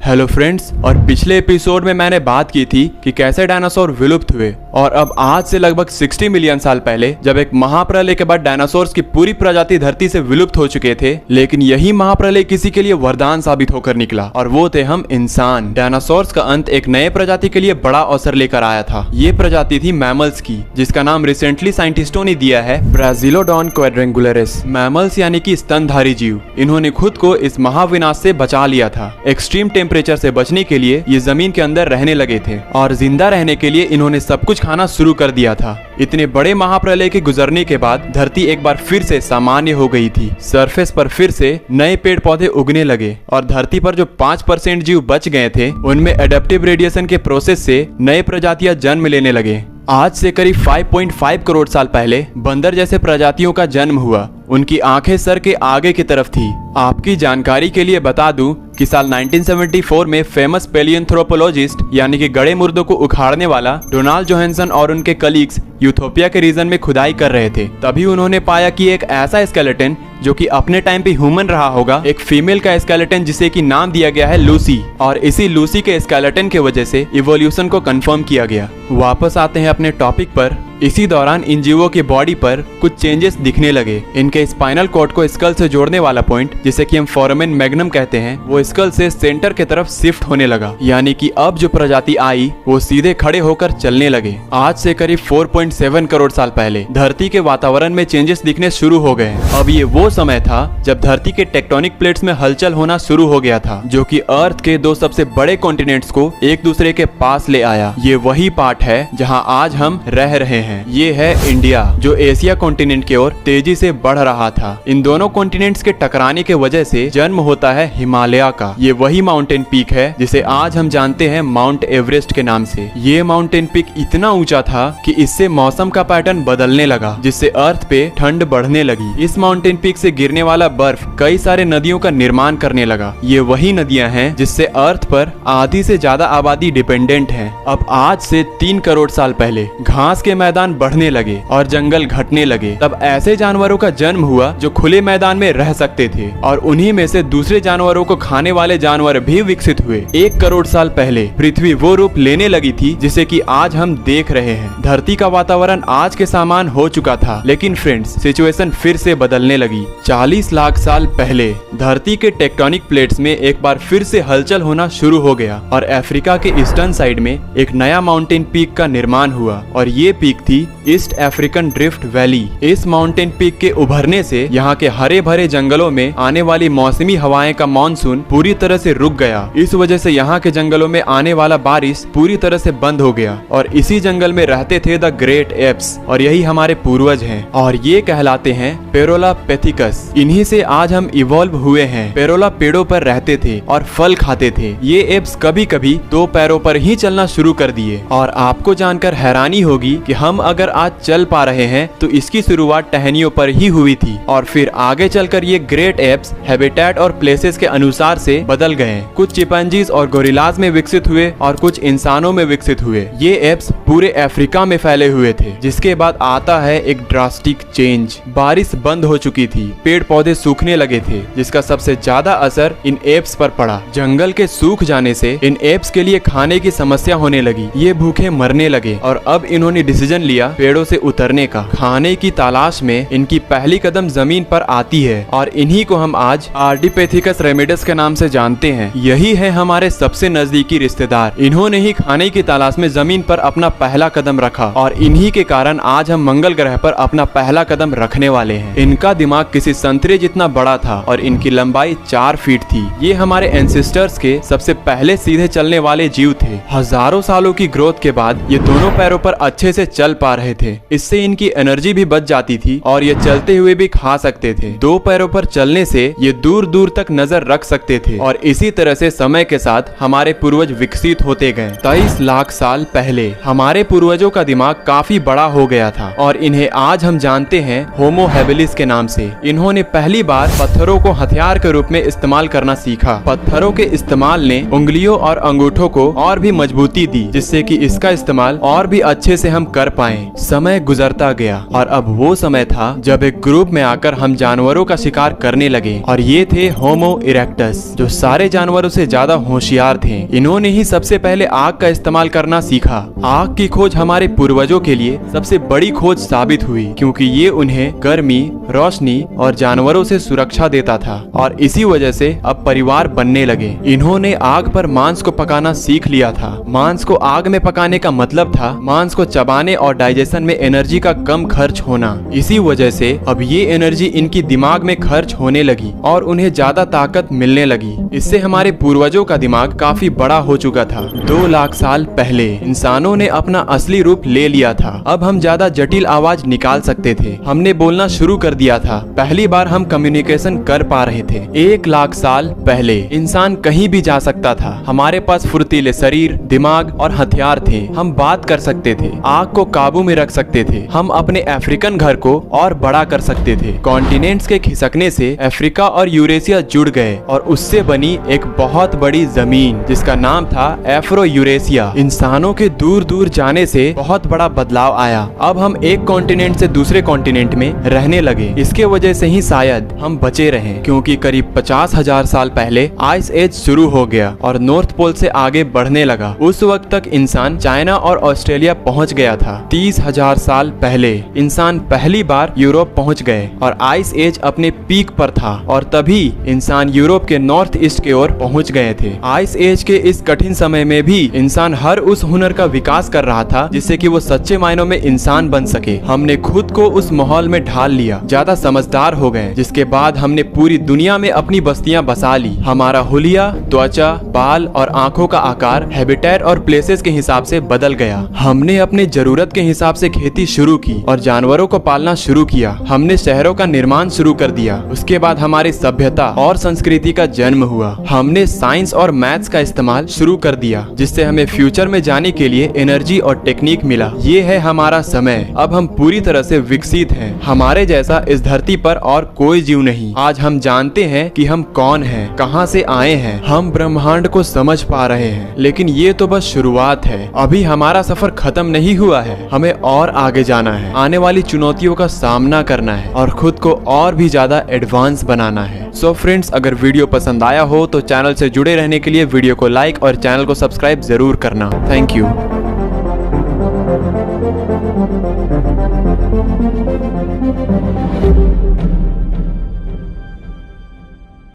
Hello friends, और पिछले episode में मैंने बात की थी कि कैसे डायनासोर विलुप्त हुए। और अब आज से लगभग 60 मिलियन साल पहले जब एक महाप्रलय के बाद डायनासोर्स की पूरी प्रजाति धरती से विलुप्त हो चुके थे, लेकिन यही महाप्रलय किसी के लिए वरदान साबित होकर निकला, और वो थे हम इंसान। डायनासोर्स का अंत एक नए प्रजाति के लिए बड़ा अवसर लेकर आया था। ये प्रजाति थी मैमल्स की, जिसका नाम रिसेंटली साइंटिस्टों ने दिया है ब्राज़िलोडॉन क्वाड्रिंगुलरिस। मैमल्स यानी कि स्तनधारी जीव। इन्होंने खुद को इस महाविनाश से बचा लिया था। एक्सट्रीम टेम्परेचर से बचने के लिए ये जमीन के अंदर रहने लगे थे, और जिंदा रहने के लिए इन्होंने सब कुछ खाना शुरू कर दिया था। इतने बड़े महाप्रलय के गुजरने के बाद धरती एक बार फिर से सामान्य हो गई थी। सरफेस पर फिर से नए पेड़ पौधे उगने लगे, और धरती पर जो 5% जीव बच गए थे, उनमें एडेप्टिव रेडिएशन के प्रोसेस से नए प्रजातियां जन्म लेने लगे। आज से करीब 5.5 करोड़ साल पहले बंदर जैसे प्रजातियों का जन्म हुआ। उनकी आंखें सर के आगे की तरफ थी। आपकी जानकारी के लिए बता दूं कि साल 1974 में फेमस पेलियोन्थ्रोपोलॉजिस्ट यानी कि गड़े मुर्दों को उखाड़ने वाला डोनाल्ड जोहानसन और उनके कलीग्स यूथोपिया के रीजन में खुदाई कर रहे थे। तभी उन्होंने पाया कि एक ऐसा स्केलेटन जो कि अपने टाइम पे ह्यूमन रहा होगा, एक फीमेल का स्केलेटन जिसे कि नाम दिया गया है लूसी, और इसी लूसी के स्केलेटन के वजह से इवोल्यूशन को कंफर्म किया गया। वापस आते हैं अपने टॉपिक पर। इसी दौरान इन जीवों की बॉडी पर कुछ चेंजेस दिखने लगे। इनके स्पाइनल कॉर्ड को स्कल से जोड़ने वाला पॉइंट, जिसे कि हम फोरामेन मैग्नम कहते हैं, वो स्कल से सेंटर की तरफ शिफ्ट होने लगा। यानी कि अब जो प्रजाति आई वो सीधे खड़े होकर चलने लगे। आज से करीब 4.7 करोड़ साल पहले धरती के वातावरण में चेंजेस दिखने शुरू हो गए। अब ये वो समय था जब धरती के टेक्टोनिक प्लेट्स में हलचल होना शुरू हो गया था, जो कि अर्थ के दो सबसे बड़े कॉन्टिनेंट्स को एक दूसरे के पास ले आया। ये वही पार्ट है जहाँ आज हम रह रहे हैं। ये है इंडिया, जो एशिया कॉन्टिनेंट की ओर तेजी से बढ़ रहा था। इन दोनों कॉन्टिनेंट्स के टकराने के वजह से जन्म होता है हिमालय का। ये वही माउंटेन पीक है जिसे आज हम जानते हैं माउंट एवरेस्ट के नाम से। ये माउंटेन पीक इतना ऊंचा था कि इससे मौसम का पैटर्न बदलने लगा, जिससे अर्थ पे ठंड बढ़ने लगी। इस माउंटेन पीक से गिरने वाला बर्फ कई सारे नदियों का निर्माण करने लगा। ये वही नदियां हैं जिससे अर्थ पर आधी से ज्यादा आबादी डिपेंडेंट है। अब आज से 3 करोड़ साल पहले घास के मैदान बढ़ने लगे और जंगल घटने लगे। तब ऐसे जानवरों का जन्म हुआ जो खुले मैदान में रह सकते थे, और उन्हीं में से दूसरे जानवरों को खाने वाले जानवर भी विकसित हुए। 1 करोड़ साल पहले पृथ्वी वो रूप लेने लगी थी जिसे कि आज हम देख रहे हैं। धरती का वातावरण आज के समान हो चुका था, लेकिन फ्रेंड्स सिचुएशन फिर से बदलने लगी। 40 लाख साल पहले धरती के टेक्टोनिक प्लेट्स में एक बार फिर से हलचल होना शुरू हो गया, और अफ्रीका के ईस्टर्न साइड में एक नया माउंटेन पीक का निर्माण हुआ, और ये पीक थी ईस्ट अफ्रीकन ड्रिफ्ट वैली। इस माउंटेन पीक के उभरने से यहाँ के हरे भरे जंगलों में आने वाली मौसमी हवाएं का मानसून पूरी तरह से रुक गया। इस वजह से यहाँ के जंगलों में आने वाला बारिश पूरी तरह से बंद हो गया, और इसी जंगल में रहते थे द ग्रेट एप्स, और यही हमारे पूर्वज हैं, और ये कहलाते हैं पेरोलापेथिकस। इन्हीं से आज हम इवॉल्व हुए हैं। पेरोला पेड़ों पर रहते थे और फल खाते थे। ये एप्स कभी कभी 2 पैरों पर ही चलना शुरू कर दिए, और आपको जानकर हैरानी होगी कि हम अगर आज चल पा रहे हैं तो इसकी शुरुआत टहनियों पर ही हुई थी, और फिर आगे चलकर ये ग्रेट एप्स हैबिटेट और प्लेसेस के अनुसार से बदल गए। कुछ चिंपैंजीज और गोरिल्लाज में विकसित हुए और कुछ इंसानों में विकसित हुए। ये एप्स पूरे अफ्रीका में फैले हुए थे, जिसके बाद आता है एक ड्रास्टिक चेंज। बारिश बंद हो चुकी थी, पेड़ पौधे सूखने लगे थे, जिसका सबसे ज्यादा असर इन एप्स पर पड़ा। जंगल के सूख जाने से इन एप्स के लिए खाने की समस्या होने लगी। ये भूखे मरने लगे, और अब इन्होंने डिसीजन लिया पेड़ों से उतरने का। खाने की तलाश में इनकी पहली कदम जमीन पर आती है, और इन्हीं को हम आज आर्डिपेथिकस रेमिडस के नाम से जानते हैं। यही है हमारे सबसे नजदीकी रिश्तेदार। इन्होंने ही खाने की तलाश में जमीन पर अपना पहला कदम रखा, और इन्हीं के कारण आज हम मंगल ग्रह पर अपना पहला कदम रखने वाले हैं। इनका दिमाग किसी संतरे जितना बड़ा था, और इनकी लंबाई 4 फीट थी। ये हमारे एंसेस्टर्स के सबसे पहले सीधे चलने वाले जीव थे। हजारों सालों की ग्रोथ के बाद ये दोनों पैरों पर अच्छे से चल पा रहे थे। इससे इनकी एनर्जी भी बच जाती थी, और ये चलते हुए भी खा सकते थे। 2 पैरों पर चलने से ये दूर दूर तक नजर रख सकते थे, और इसी तरह से समय के साथ हमारे पूर्वज विकसित होते गए। 23 लाख साल पहले हमारे पूर्वजों का दिमाग काफी बड़ा हो गया था, और इन्हें आज हम जानते हैं होमो हैबिलिस के नाम से। इन्होंने पहली बार पत्थरों को हथियार के रूप में इस्तेमाल करना सीखा। पत्थरों के इस्तेमाल ने उंगलियों और अंगूठों को और भी मजबूती दी, जिससे कि इसका इस्तेमाल और भी अच्छे से हम कर पाए। समय गुजरता गया और अब वो समय था जब एक ग्रुप में आकर हम जानवरों का शिकार करने लगे, और ये थे होमो इरेक्टस, जो सारे जानवरों से ज्यादा होशियार थे। इन्होंने ही सबसे पहले आग का इस्तेमाल करना सीखा। आग की खोज हमारे पूर्वजों के लिए सबसे बड़ी खोज साबित हुई, क्योंकि ये उन्हें गर्मी, रोशनी और जानवरों से सुरक्षा देता था, और इसी वजह से अब परिवार बनने लगे। इन्होंने आग पर मांस को पकाना सीख लिया था। मांस को आग में पकाने का मतलब था मांस को चबाने और डाइजेशन में एनर्जी का कम खर्च होना। इसी वजह से अब ये एनर्जी इनकी दिमाग में खर्च होने लगी और उन्हें ज्यादा ताकत मिलने लगी। इससे हमारे पूर्वजों का दिमाग काफी बड़ा हो चुका था। 2 लाख साल पहले इंसानों ने अपना असली रूप ले लिया था। अब हम ज्यादा जटिल आवाज निकाल सकते थे। हमने बोलना शुरू कर दिया था। पहली बार हम कम्युनिकेशन कर पा रहे थे। 1 लाख साल पहले इंसान कहीं भी जा सकता था। हमारे पास फुर्तीले शरीर, दिमाग और हथियार थे। हम बात कर सकते थे, आग को काबू में रख सकते थे। हम अपने अफ्रीकन घर को और बड़ा कर सकते थे। कॉन्टिनेंट्स के खिसकने से अफ्रीका और यूरेशिया जुड़ गए और उससे बनी एक बहुत बड़ी जमीन जिसका नाम था एफ्रो यूरेशिया। इंसानों के दूर दूर जाने से बहुत बड़ा बदलाव आया। अब हम एक कॉन्टिनेंट से दूसरे कॉन्टिनेंट में रहने लगे। इसके वजह से ही शायद हम बचे रहे, क्योंकि करीब 50,000 साल पहले आइस एज शुरू हो गया और नॉर्थ पोल से आगे बढ़ने लगा। उस वक्त तक इंसान चाइना और ऑस्ट्रेलिया पहुंच गया था। 30,000 साल पहले इंसान पहली बार यूरोप पहुंच गए और आइस एज अपने पीक पर था, और तभी इंसान यूरोप के नॉर्थ ईस्ट की ओर पहुंच गए थे। आइस एज के इस कठिन समय में भी इंसान हर उस हुनर का विकास कर रहा था जिससे कि वो सच्चे मायनों में इंसान बन सके। हमने खुद को उस माहौल में ढाल लिया, ज्यादा समझदार हो गए, जिसके बाद हमने पूरी दुनिया में अपनी बस्तियां बसा ली। हमारा हुलिया, त्वचा, बाल और आंखों का आकार हैबिटेट और प्लेसेस के हिसाब से बदल गया। हमने अपने जरूरत के हिसाब से खेती शुरू की और जानवरों को पालना शुरू किया। हमने शहरों का निर्माण शुरू कर दिया। उसके बाद हमारी सभ्यता और संस्कृति का जन्म हुआ। हमने साइंस और मैथ्स का इस्तेमाल शुरू कर दिया, जिससे हमें फ्यूचर में जाने के लिए एनर्जी और टेक्निक मिला। ये है हमारा समय। अब हम पूरी तरह से विकसित हैं। हमारे जैसा इस धरती पर और कोई जीव नहीं। आज हम जानते हैं कि हम कौन हैं, कहां से आए हैं। हम ब्रह्मांड को समझ पा रहे हैं, लेकिन ये तो बस शुरुआत है। अभी हमारा सफर खत्म नहीं हुआ है। हमें और आगे जाना है, आने वाली चुनौतियों का सामना करना है और खुद को और भी ज्यादा एडवांस बनाना है। सो फ्रेंड्स, अगर वीडियो पसंद आया हो तो चैनल से जुड़े रहने के लिए वीडियो को लाइक और चैनल को सब्सक्राइब जरूर करना। Thank you.